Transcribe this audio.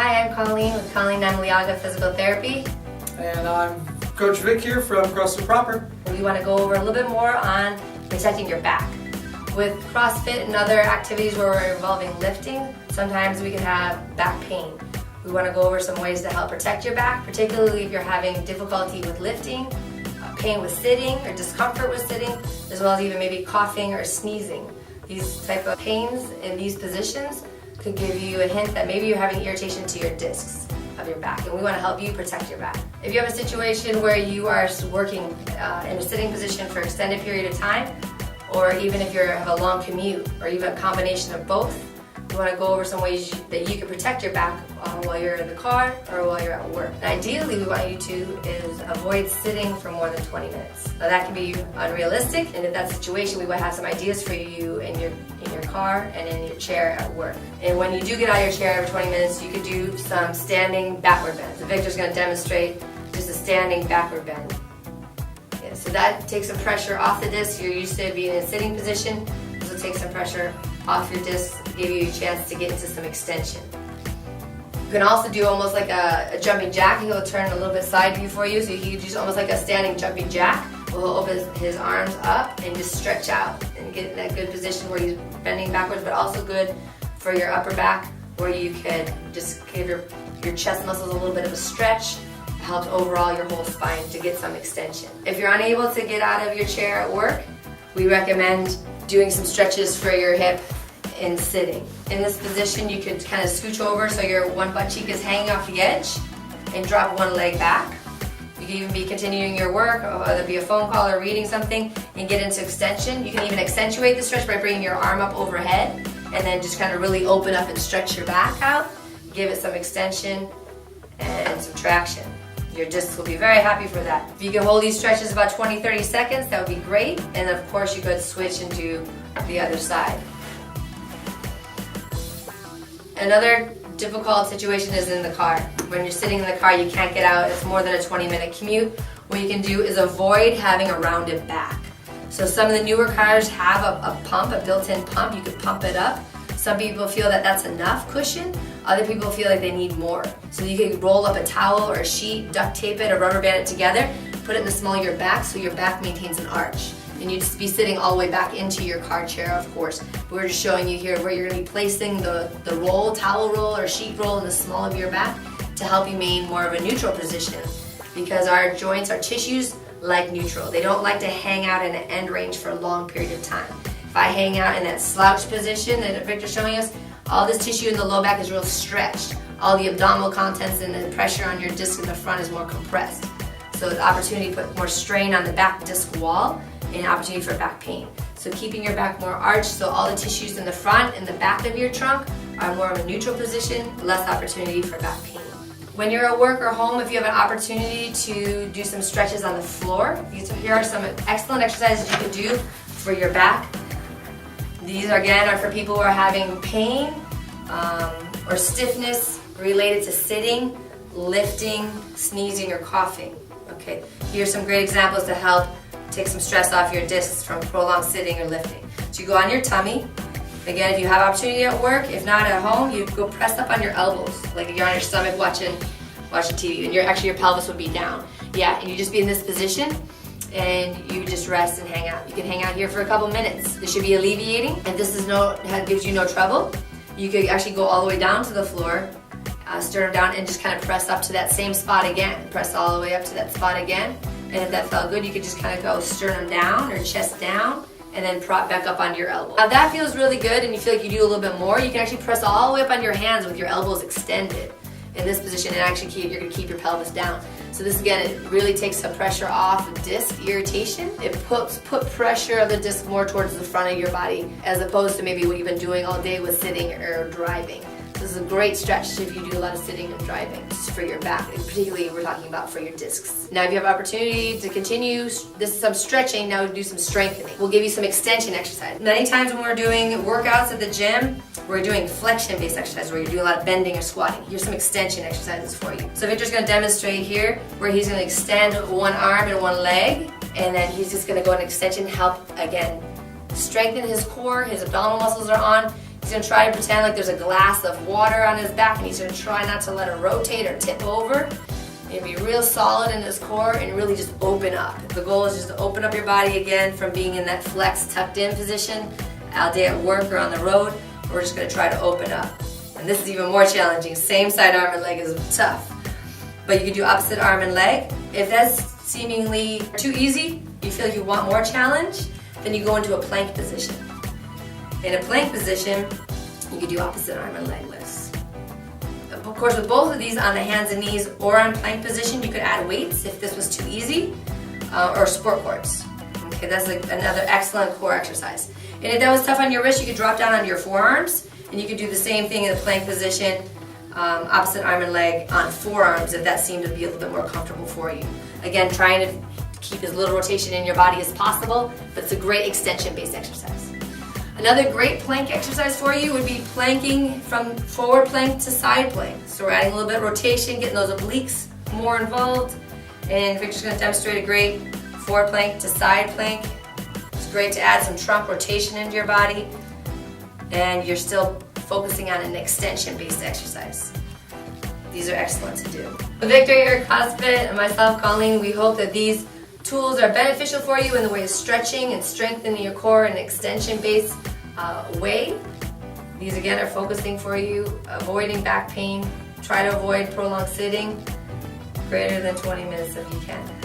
Hi, I'm Colleen with Colleen Namaliaga Physical Therapy. And I'm Coach Vic here from CrossFitproper. We want to go over a little bit more on protecting your back. With CrossFit and other activities where we're involving lifting, sometimes we can have back pain. We want to go over some ways to help protect your back, particularly if you're having difficulty with lifting, pain with sitting or discomfort with sitting, as well as even maybe coughing or sneezing. These type of pains in these positions could give you a hint that maybe you're having irritation to your discs of your back, and we want to help you protect your back. If you have a situation where you are working in a sitting position for an extended period of time, or even if you have a long commute, or even a combination of both, we want to go over some ways that you can protect your back while you're in the car or while you're at work. And ideally, we want you to is avoid sitting for more than 20 minutes. Now that can be unrealistic, and if that's the situation, we will have some ideas for you in your car and in your chair at work. And when you do get out of your chair every 20 minutes, you could do some standing backward bends. Victor's going to demonstrate just a standing backward bend. Yeah, so that takes some pressure off the disc. You're used to being in a sitting position. This will take some pressure off your disc, give you a chance to get into some extension. You can also do almost like a jumping jack. He'll turn a little bit side view for you, so you can do almost like a standing jumping jack. He'll open his arms up and just stretch out and get in that good position where he's bending backwards, but also good for your upper back, where you could just give your chest muscles a little bit of a stretch. It helps overall your whole spine to get some extension. If you're unable to get out of your chair at work, we recommend doing some stretches for your hip in sitting. In this position, you could kind of scooch over so your one butt cheek is hanging off the edge and drop one leg back. You can even be continuing your work, whether it be a phone call or reading something, and get into extension. You can even accentuate the stretch by bringing your arm up overhead and then just kind of really open up and stretch your back out. Give it some extension and some traction. Your discs will be very happy for that. If you can hold these stretches about 20-30 seconds, that would be great. And of course, you could switch and do the other side. Another difficult situation is in the car. When you're sitting in the car, you can't get out. It's more than a 20-minute commute. What you can do is avoid having a rounded back. So some of the newer cars have a pump, a built-in pump. You could pump it up. Some people feel that that's enough cushion. Other people feel like they need more. So you can roll up a towel or a sheet, duct tape it, or rubber band it together, put it in the small of your back so your back maintains an arch. And you'd just be sitting all the way back into your car chair, of course. We're just showing you here where you're going to be placing the roll, towel roll, or sheet roll in the small of your back to help you maintain more of a neutral position. Because our joints, our tissues, like neutral. They don't like to hang out in an end range for a long period of time. If I hang out in that slouch position that Victor's showing us, all this tissue in the low back is real stretched. All the abdominal contents and the pressure on your disc in the front is more compressed. So the opportunity to put more strain on the back disc wall and opportunity for back pain. So keeping your back more arched so all the tissues in the front and the back of your trunk are more of a neutral position, less opportunity for back pain. When you're at work or home, if you have an opportunity to do some stretches on the floor, here are some excellent exercises you could do for your back. These again are for people who are having pain or stiffness related to sitting, lifting, sneezing, or coughing. Okay, here's some great examples to help take some stress off your discs from prolonged sitting or lifting. So you go on your tummy. Again, if you have opportunity at work, if not at home, you go press up on your elbows, like you're on your stomach watching TV, and your pelvis would be down. Yeah, and you just be in this position, and you just rest and hang out. You can hang out here for a couple minutes. This should be alleviating. If this gives you no trouble, you could actually go all the way down to the floor, sternum down, and just kind of press up to that same spot again. Press all the way up to that spot again. And if that felt good, you could just kind of go sternum down or chest down, and then prop back up onto your elbow. Now that feels really good and you feel like you do a little bit more, you can actually press all the way up on your hands with your elbows extended in this position, and actually you're going to keep your pelvis down. So this again, it really takes some pressure off of disc irritation. It put pressure of the disc more towards the front of your body as opposed to maybe what you've been doing all day with sitting or driving. This is a great stretch if you do a lot of sitting and driving for your back, and particularly we're talking about for your discs. Now if you have opportunity to continue, this is some stretching, now we do some strengthening. We'll give you some extension exercise. Many times when we're doing workouts at the gym, we're doing flexion-based exercises where you're doing a lot of bending or squatting. Here's some extension exercises for you. So Victor's going to demonstrate here where he's going to extend one arm and one leg, and then he's just going to go in extension, help again strengthen his core, his abdominal muscles are on. He's going to try to pretend like there's a glass of water on his back, and he's going to try not to let it rotate or tip over. And be real solid in his core and really just open up. The goal is just to open up your body again from being in that flex tucked in position all day at work or on the road. We're just going to try to open up. And this is even more challenging. Same side arm and leg is tough. But you can do opposite arm and leg. If that's seemingly too easy, you feel you want more challenge, then you go into a plank position. In a plank position, you can do opposite arm and leg lifts. Of course, with both of these on the hands and knees or on plank position, you could add weights if this was too easy, or sport cords. Okay, that's another excellent core exercise. And if that was tough on your wrist, you could drop down onto your forearms, and you could do the same thing in the plank position, opposite arm and leg on forearms if that seemed to be a little bit more comfortable for you. Again, trying to keep as little rotation in your body as possible, but it's a great extension-based exercise. Another great plank exercise for you would be planking from forward plank to side plank. So we're adding a little bit of rotation, getting those obliques more involved. And Victor's going to demonstrate a great forward plank to side plank. It's great to add some trunk rotation into your body, and you're still focusing on an extension-based exercise. These are excellent to do. Victor here at CrossFit and myself, Colleen, we hope that these tools are beneficial for you in the way of stretching and strengthening your core in an extension-based way. These again are focusing for you, avoiding back pain. Try to avoid prolonged sitting, greater than 20 minutes if you can.